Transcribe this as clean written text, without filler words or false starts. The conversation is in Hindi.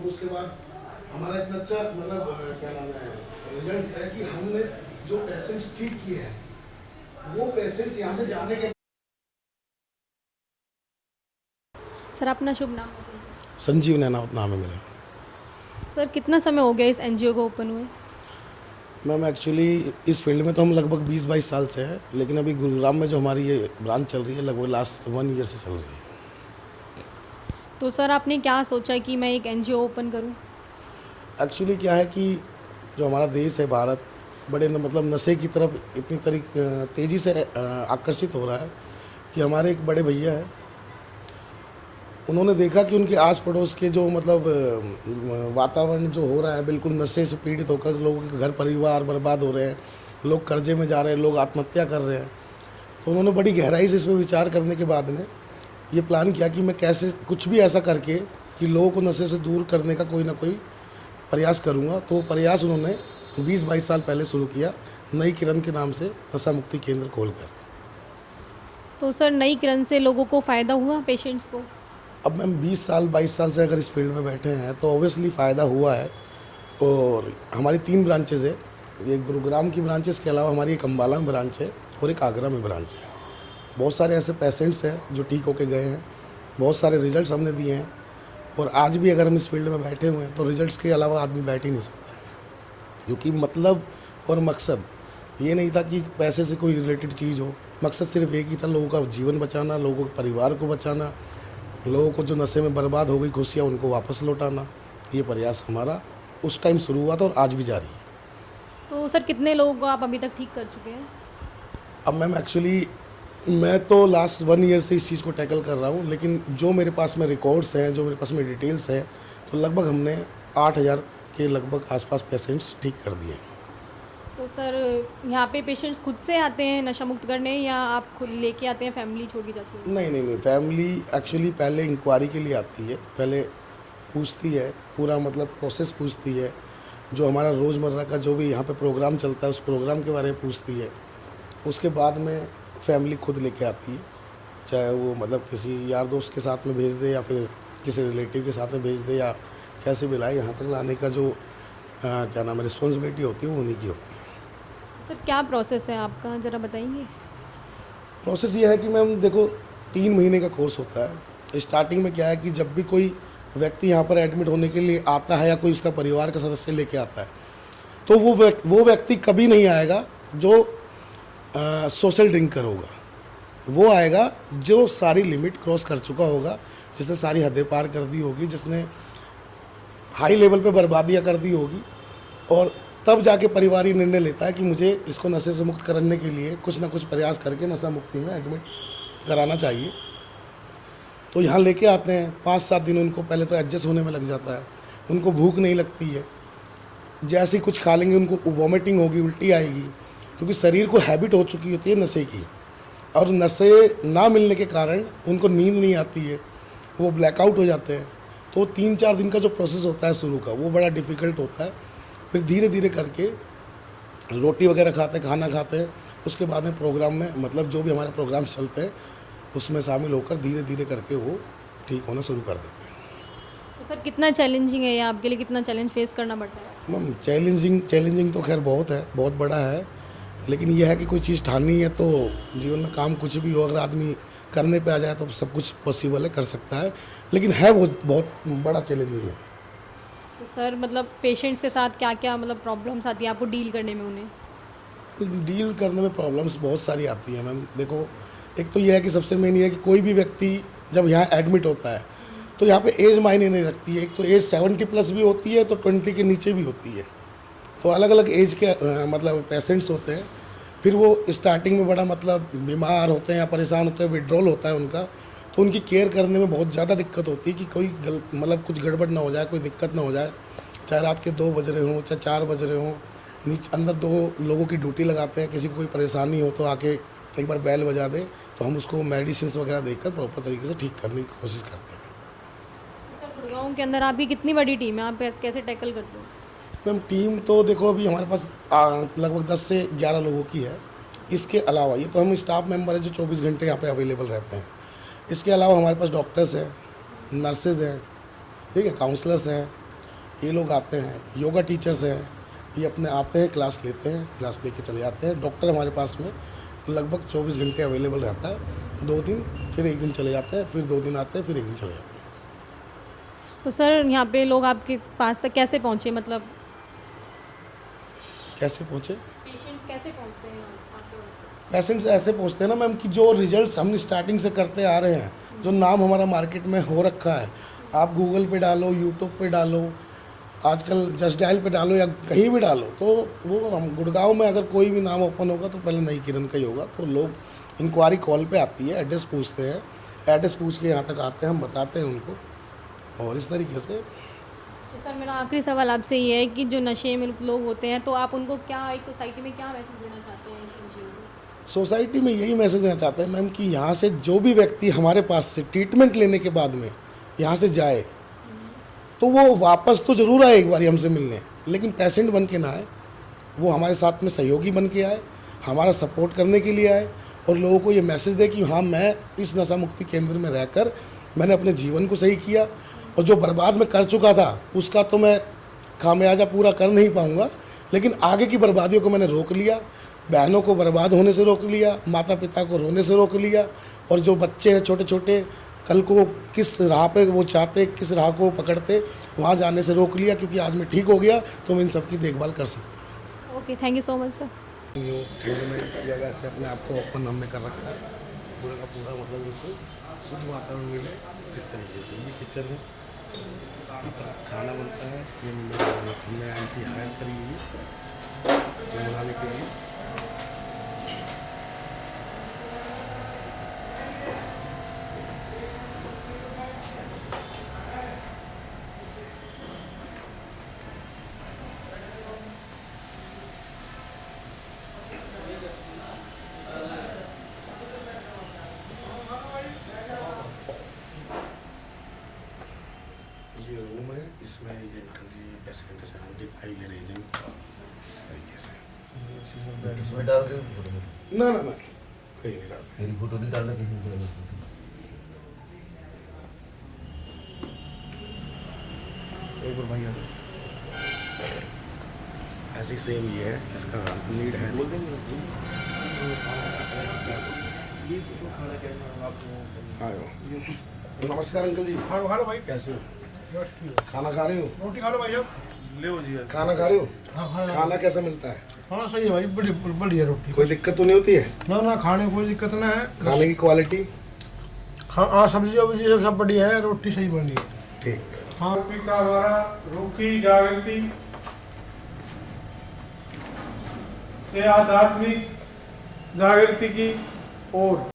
लोग उसके बाद हमारा इतना अच्छा मतलब क्या नाम है रिजल्ट है कि हमने जो पेशेंट्स ठीक किए हैं वो पेशेंट्स यहाँ से जाने के। सर अपना शुभ नाम बताइए। संजीव नैनावत नाम है मेरा। सर कितना समय हो गया इस एनजीओ को ओपन हुए? मैम एक्चुअली इस फील्ड में तो हम लगभग 20-22 साल से हैं, लेकिन अभी गुरुग्राम में जो हमारी ये ब्रांच चल रही है लगभग लास्ट 1 ईयर से चल रही है। तो सर आपने क्या सोचा कि मैं एक एनजीओ ओपन करूं? एक्चुअली क्या है कि जो हमारा देश है भारत बड़े मतलब नशे की तरफ इतनी तेज़ी से आकर्षित हो रहा है कि हमारे एक बड़े भैया है, उन्होंने देखा कि उनके आस पड़ोस के जो मतलब वातावरण जो हो रहा है बिल्कुल नशे से पीड़ित होकर लोगों के घर परिवार बर्बाद हो रहे हैं, लोग कर्जे में जा रहे हैं, लोग आत्महत्या कर रहे हैं। तो उन्होंने बड़ी गहराई से इस पर विचार करने के बाद में ये प्लान किया कि मैं कैसे कुछ भी ऐसा करके कि लोगों को नशे से दूर करने का कोई ना कोई प्रयास करूँगा। तो वो प्रयास उन्होंने 20-22 साल पहले शुरू किया, नई किरण के नाम से नशा मुक्ति केंद्र खोलकर। तो सर नई किरण से लोगों को फ़ायदा हुआ, पेशेंट्स को? अब मैम 20 साल 22 साल से अगर इस फील्ड में बैठे हैं तो ऑब्वियसली फ़ायदा हुआ है। और हमारी 3 ब्रांचेज़ है, एक गुरुग्राम की ब्रांचेस के अलावा हमारी एक अम्बाला में ब्रांच है और एक आगरा में ब्रांच है। बहुत सारे ऐसे पेशेंट्स हैं जो ठीक होके गए हैं, बहुत सारे रिजल्ट्स हमने दिए हैं। और आज भी अगर हम इस फील्ड में बैठे हुए हैं तो रिजल्ट्स के अलावा आदमी बैठ ही नहीं सकता है, क्योंकि मतलब और मकसद ये नहीं था कि पैसे से कोई रिलेटेड चीज़ हो। मकसद सिर्फ एक ही था, लोगों का जीवन बचाना, लोगों के परिवार को बचाना, लोगों को जो नशे में बर्बाद हो गई खुशियाँ उनको वापस लौटाना। ये प्रयास हमारा उस टाइम शुरू हुआ था और आज भी जारी है। तो सर कितने लोगों को आप अभी तक ठीक कर चुके हैं? अब मैम एक्चुअली मैं तो लास्ट 1 ईयर से इस चीज़ को टैकल कर रहा हूँ, लेकिन जो मेरे पास में रिकॉर्ड्स हैं, जो मेरे पास में डिटेल्स हैं, तो लगभग हमने 8,000 के लगभग आसपास पेशेंट्स ठीक कर दिए। तो सर यहाँ पे पेशेंट्स खुद से आते हैं नशा मुक्त करने या आप खुद लेके आते हैं, फैमिली छोड़ के जाती है? नहीं नहीं नहीं, फैमिली एक्चुअली पहले इंक्वायरी के लिए आती है, पहले पूछती है, पूरा मतलब प्रोसेस पूछती है, जो हमारा रोज़मर्रा का जो भी यहाँ पे प्रोग्राम चलता है उस प्रोग्राम के बारे में पूछती है। उसके बाद में फैमिली खुद लेके आती है, चाहे वो मतलब किसी यार दोस्त के साथ में भेज दे या फिर किसी रिलेटिव के साथ में भेज दे, या कैसे भी लाए, यहाँ तक लाने का जो क्या नाम है रिस्पॉन्सिबिलिटी होती है वो उन्हीं की होती है। सर क्या प्रोसेस है आपका, ज़रा बताएंगे? प्रोसेस ये है कि मैम देखो 3 महीने का कोर्स होता है। स्टार्टिंग में क्या है कि जब भी कोई व्यक्ति यहाँ पर एडमिट होने के लिए आता है या कोई उसका परिवार का सदस्य लेके आता है, तो वो व्यक्ति कभी नहीं आएगा जो सोशल ड्रिंकर होगा। वो आएगा जो सारी लिमिट क्रॉस कर चुका होगा, जिसने सारी हदें पार कर दी होगी, जिसने हाई लेवल पे बर्बादियाँ कर दी होगी। और तब जाके परिवार ये निर्णय लेता है कि मुझे इसको नशे से मुक्त करने के लिए कुछ ना कुछ प्रयास करके नशा मुक्ति में एडमिट कराना चाहिए। तो यहाँ लेके आते हैं, 5-7 दिन उनको पहले तो एडजस्ट होने में लग जाता है, उनको भूख नहीं लगती है, जैसे ही कुछ खा लेंगे उनको वॉमिटिंग होगी, उल्टी आएगी, क्योंकि शरीर को हैबिट हो चुकी होती है नशे की। और नशे ना मिलने के कारण उनको नींद नहीं आती है, वो ब्लैकआउट हो जाते हैं। तो 3-4 दिन का जो प्रोसेस होता है शुरू का वो बड़ा डिफ़िकल्ट होता है। फिर धीरे धीरे करके रोटी वगैरह खाते हैं, खाना खाते हैं, उसके बाद में प्रोग्राम में मतलब जो भी हमारे प्रोग्राम्स चलते हैं उसमें शामिल होकर धीरे धीरे करके वो ठीक होना शुरू कर देते हैं। तो सर कितना चैलेंजिंग है ये आपके लिए, कितना चैलेंज फेस करना पड़ता है? मैम चैलेंजिंग तो खैर बहुत है, बहुत बड़ा है, लेकिन यह है कि कोई चीज़ ठानी है तो जीवन में काम कुछ भी हो, अगर आदमी करने पे आ जाए तो सब कुछ पॉसिबल है, कर सकता है, लेकिन है वो बहुत बड़ा चैलेंजिंग है। तो सर मतलब पेशेंट्स के साथ क्या क्या मतलब प्रॉब्लम्स आती है आपको डील करने में उन्हें? डील करने में प्रॉब्लम्स बहुत सारी आती हैं मैम। देखो एक तो यह है कि सबसे मेन ये है कि कोई भी व्यक्ति जब यहाँ एडमिट होता है तो यहाँ पे एज मायने नहीं रखती है। एक तो एज 70+ भी होती है तो 20 के नीचे भी होती है। तो अलग अलग एज के मतलब पेशेंट्स होते हैं। फिर वो स्टार्टिंग में बड़ा मतलब बीमार होते हैं या परेशान होते हैं, विड्रॉल होता है उनका, तो उनकी केयर करने में बहुत ज़्यादा दिक्कत होती है कि कोई मतलब कुछ गड़बड़ ना हो जाए, कोई दिक्कत ना हो जाए। चाहे रात के 2 बज रहे हों, चाहे 4 बज रहे हों, नीचे अंदर 2 लोगों की ड्यूटी लगाते हैं। किसी को कोई परेशानी हो तो आके एक बार बेल बजा दे तो हम उसको मेडिसिन वगैरह देकर प्रॉपर तरीके से ठीक करने की कोशिश करते हैं। तो सर गुड़गांव के अंदर आपकी कितनी बड़ी टीम है, आप कैसे टैकल करते हो? मैम टीम तो देखो अभी हमारे पास लगभग 10 से 11 लोगों की है। इसके अलावा ये तो हम स्टाफ मेंबर हैं जो 24 घंटे यहाँ पे अवेलेबल रहते हैं। इसके अलावा हमारे पास डॉक्टर्स हैं, नर्सेज हैं, ठीक है, काउंसलर्स हैं, ये लोग आते हैं, योगा टीचर्स हैं, ये अपने आते हैं, क्लास लेते हैं, क्लास लेके चले जाते हैं। डॉक्टर हमारे पास में लगभग 24 घंटे अवेलेबल रहता है, 2 दिन, फिर 1 दिन चले जाते हैं, फिर 2 दिन आते हैं, फिर 1 दिन चले जाते हैं। तो सर यहाँ पे लोग आपके पास तक कैसे पहुँचे, मतलब कैसे पहुँचे? पेशेंट्स कैसे पहुँचते हैं आपके पास? पेशेंट्स ऐसे पहुँचते हैं ना मैम कि जो रिजल्ट्स हम स्टार्टिंग से करते आ रहे हैं, जो नाम हमारा मार्केट में हो रखा है, आप गूगल पे डालो, यूट्यूब पे डालो, आजकल जस्ट डायल पे डालो या कहीं भी डालो, तो वो हम गुड़गांव में अगर कोई भी नाम ओपन होगा तो पहले नई किरण का ही होगा। तो लोग इंक्वायरी कॉल पे आती है, एड्रेस पूछते हैं, एड्रेस पूछ के यहाँ तक आते हैं, हम बताते हैं उनको, और इस तरीके से। तो सर मेरा आखिरी सवाल आपसे ये है कि जो नशे में लोग होते हैं, तो आप उनको क्या एक सोसाइटी में क्या मैसेज देना चाहते हैं इस विषय से? सोसाइटी में यही मैसेज देना चाहते हैं मैम कि यहाँ से जो भी व्यक्ति हमारे पास से ट्रीटमेंट लेने के बाद में यहाँ से जाए, तो वो वापस तो ज़रूर आए एक बार हमसे मिलने, लेकिन पेशेंट बन के ना आए, वो हमारे साथ में सहयोगी बन के आए, हमारा सपोर्ट करने के लिए आए, और लोगों को ये मैसेज दे कि हाँ, मैं इस नशा मुक्ति केंद्र में रहकर मैंने अपने जीवन को सही किया, और जो बर्बाद में कर चुका था उसका तो मैं खामियाजा पूरा कर नहीं पाऊँगा, लेकिन आगे की बर्बादियों को मैंने रोक लिया, बहनों को बर्बाद होने से रोक लिया, माता पिता को रोने से रोक लिया, और जो बच्चे हैं छोटे छोटे, कल को किस राह पे वो चाहते, किस राह को पकड़ते, वहाँ जाने से रोक लिया, क्योंकि आज मैं ठीक हो गया तो मैं इन सब की देखभाल कर सकता okay, thank you so much sir. हूँ। ठंड में जगह से अपने आप को ओपन हमने कर रखा है, पूरा का पूरा, मतलब बिल्कुल शुद्ध वातावरण मिले इस तरीके से। ये किचन है, यहाँ पर खाना बनता है, ये हमने आंटी हायर करी हुई है ये बनाने के लिए। ये रूम है, इसमें ये अंकल जी पेशेंट 75 ईयर एज इस तरीके से। इसमें डाल रहे हो फोटो में? ना ना ना, कहीं नहीं डाल। मेरी फोटो नहीं डालना कहीं पर। एक बार भाई ऐसी सेम ये है, इसका नीड है। बोल देंगे ये तो खाना कैसा आप आयो। नमस्कार अंकल जी। हेलो हेलो भाई, कैसे हो? बस ठीक खाना खा रहे हो? रोटी खा लो भाई साहब। ले जी खाना खा रहे हो? हाँ हाँ खाना कैसा मिलता है? हाँ सही है भाई, बड़ी बढ़िया रोटी। कोई दिक्कत तो नहीं होती है? ना ना, खाने में कोई दिक्कत ना है। खाने की क्वालिटी? हाँ, सब्जी वब्जी सब बढ़िया है, रोटी सही बन रही है। ठीक। हाँ, पिता द्वारा रूखी जागृति से आध्यात्मिक जागृति की ओर